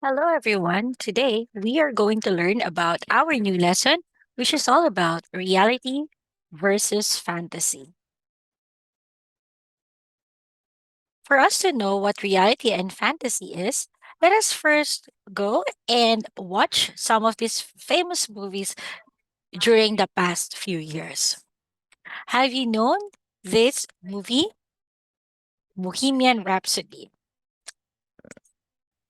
Hello, everyone. Today, we are going to learn about our new lesson, which is all about reality versus fantasy. For us to know what reality and fantasy is, let us first go and watch some of these famous movies during the past few years. Have you known this movie, Bohemian Rhapsody?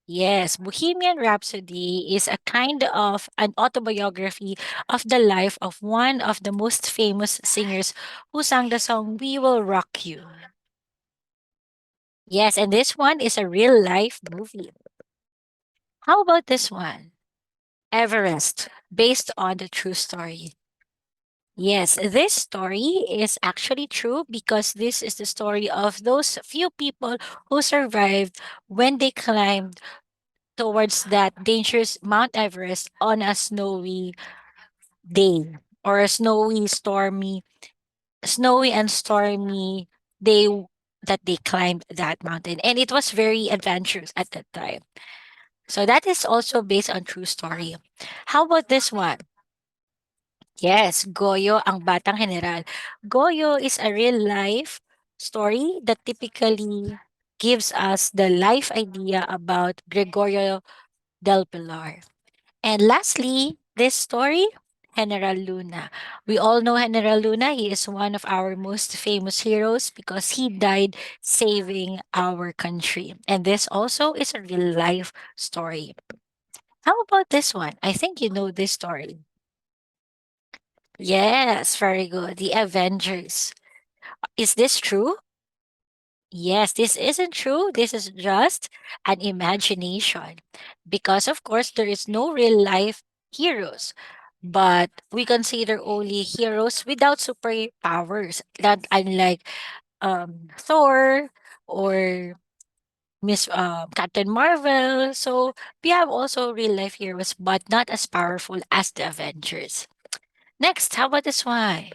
Yes, Bohemian Rhapsody is a kind of an autobiography of the life of one of the most famous singers who sang the song We Will Rock You. Yes, and this one is a real life movie. How about this one? Everest, based on the true story. Yes, this story is actually true because this is the story of those few people who survived when they climbed towards that dangerous Mount Everest on a snowy day or a snowy and stormy day that they climbed that mountain. And it was very adventurous at that time. So that is also based on true story. How about this one? Yes, Goyo ang Batang General. Goyo is a real life story that typically gives us the life idea about Gregorio del Pilar. And lastly, this story, General Luna. We all know General Luna. He is one of our most famous heroes because he died saving our country. And this also is a real life story. How about this one? I think you know this story. Yes, very good. The Avengers. Is this true? Yes, this isn't true. This is just an imagination. Because, of course, there is no real life heroes. But we consider only heroes without superpowers. That unlike Thor or Captain Marvel. So we have also real life heroes, but not as powerful as the Avengers. Next, how about this one?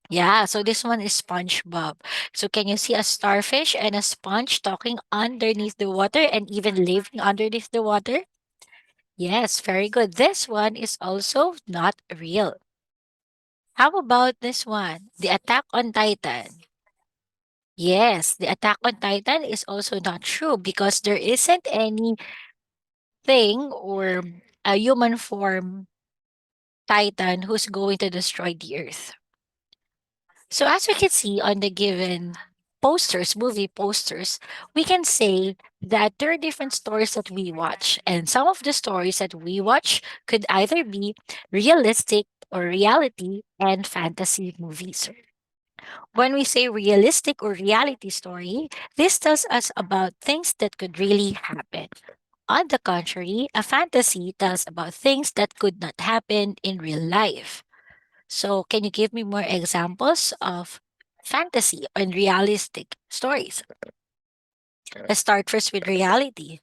Yeah, so this one is SpongeBob. So can you see a starfish and a sponge talking underneath the water and even living underneath the water? Yes, very good. This one is also not real. How about this one? The Attack on Titan. Yes, the Attack on Titan is also not true because there isn't anything or a human form Titan who's going to destroy the Earth. So as we can see on the given posters, movie posters, we can say that there are different stories that we watch. And some of the stories that we watch could either be realistic or reality and fantasy movies. When we say realistic or reality story, this tells us about things that could really happen. On the contrary, a fantasy tells about things that could not happen in real life. So, can you give me more examples of fantasy and realistic stories? Let's start first with reality.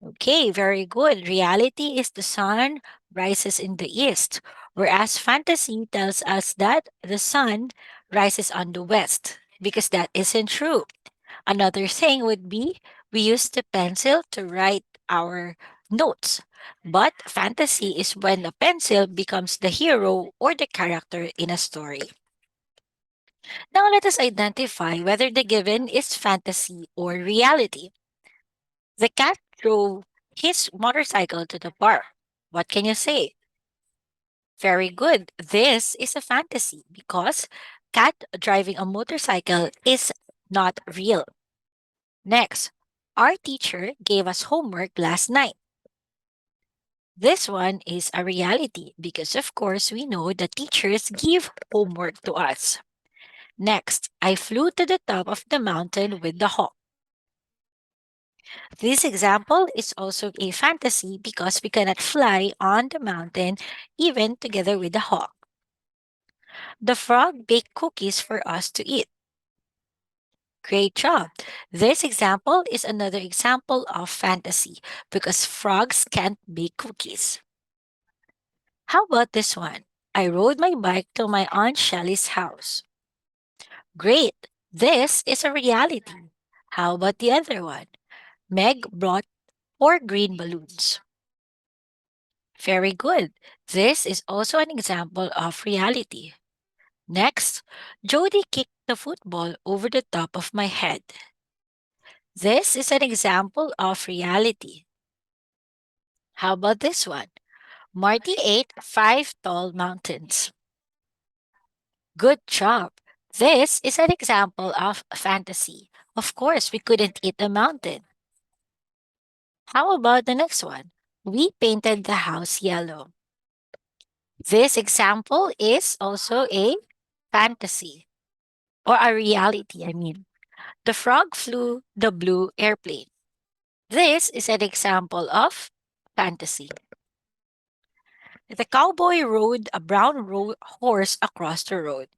Okay, very good. Reality is the sun rises in the east, whereas fantasy tells us that the sun rises on the west, because that isn't true. Another thing would be we use the pencil to write our notes. But fantasy is when a pencil becomes the hero or the character in a story. Now let us identify whether the given is fantasy or reality. The cat drove his motorcycle to the park. What can you say? Very good. This is a fantasy because cat driving a motorcycle is not real. Next, our teacher gave us homework last night. This one is a reality because, of course, we know that teachers give homework to us. Next, I flew to the top of the mountain with the hawk. This example is also a fantasy because we cannot fly on the mountain even together with the hawk. The frog baked cookies for us to eat. Great job. This example is another example of fantasy because frogs can't bake cookies. How about this one? I rode my bike to my Aunt Shelley's house. Great. This is a reality. How about the other one? Meg brought or green balloons. Very good. This is also an example of reality. Next, Jody kicked the football over the top of my head. This is an example of reality. How about this one? Marty ate 5 tall mountains. Good job. This is an example of fantasy. Of course, we couldn't eat a mountain. How about the next one? We painted the house yellow. This example is also a fantasy or a reality, I mean. The frog flew the blue airplane. This is an example of fantasy. The cowboy rode a horse across the road.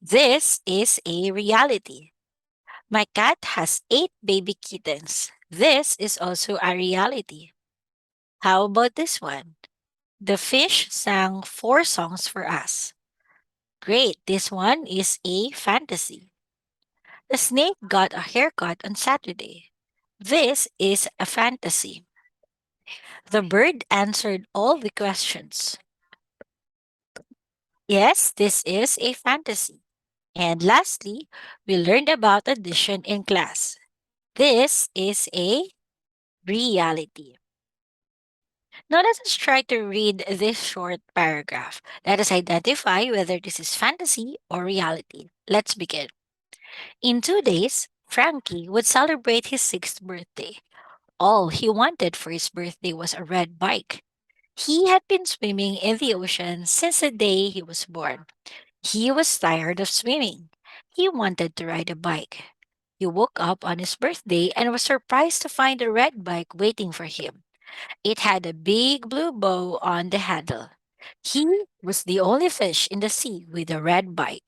This is a reality. My cat has 8 baby kittens. This is also a reality. How about this one? The fish sang 4 songs for us. Great, this one is a fantasy. The snake got a haircut on Saturday. This is a fantasy. The bird answered all the questions. Yes, this is a fantasy. And lastly, we learned about addition in class. This is a reality. Now let us try to read this short paragraph. Let us identify whether this is fantasy or reality. Let's begin. In 2 days, Frankie would celebrate his 6th birthday. All he wanted for his birthday was a red bike. He had been swimming in the ocean since the day he was born. He was tired of swimming. He wanted to ride a bike. He woke up on his birthday and was surprised to find a red bike waiting for him. It had a big blue bow on the handle. He was the only fish in the sea with a red bike.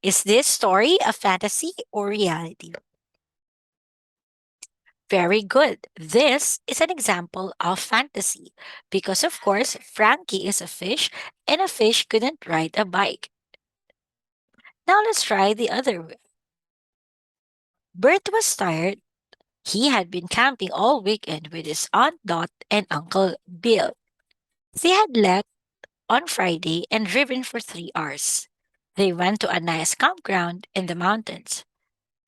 Is this story a fantasy or reality? Very good. This is an example of fantasy because, of course, Frankie is a fish and a fish couldn't ride a bike. Now let's try the other way. Bert was tired. He had been camping all weekend with his Aunt Dot and Uncle Bill. They had left on Friday and driven for 3 hours. They went to a nice campground in the mountains.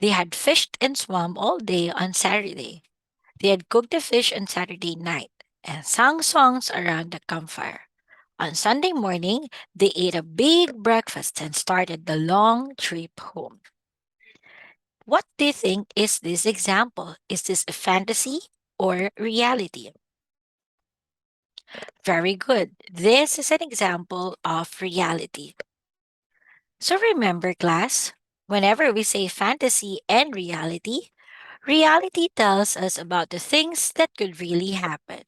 They had fished and swum all day on Saturday. They had cooked the fish on Saturday night and sang songs around the campfire. On Sunday morning, they ate a big breakfast and started the long trip home. What do you think is this example? Is this a fantasy or reality? Very good. This is an example of reality. So remember, class, whenever we say fantasy and reality tells us about the things that could really happen.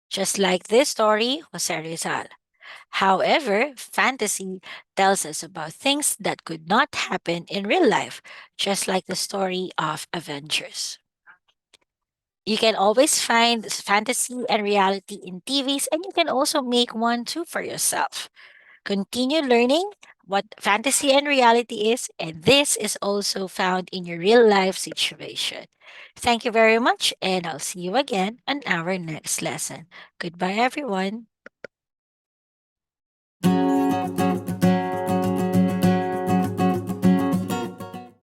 Just like this story, Jose Rizal. However, fantasy tells us about things that could not happen in real life, just like the story of Avengers. You can always find fantasy and reality in TVs, and you can also make one too for yourself. Continue learning what fantasy and reality is, and this is also found in your real life situation. Thank you very much, and I'll see you again on our next lesson. Goodbye, everyone.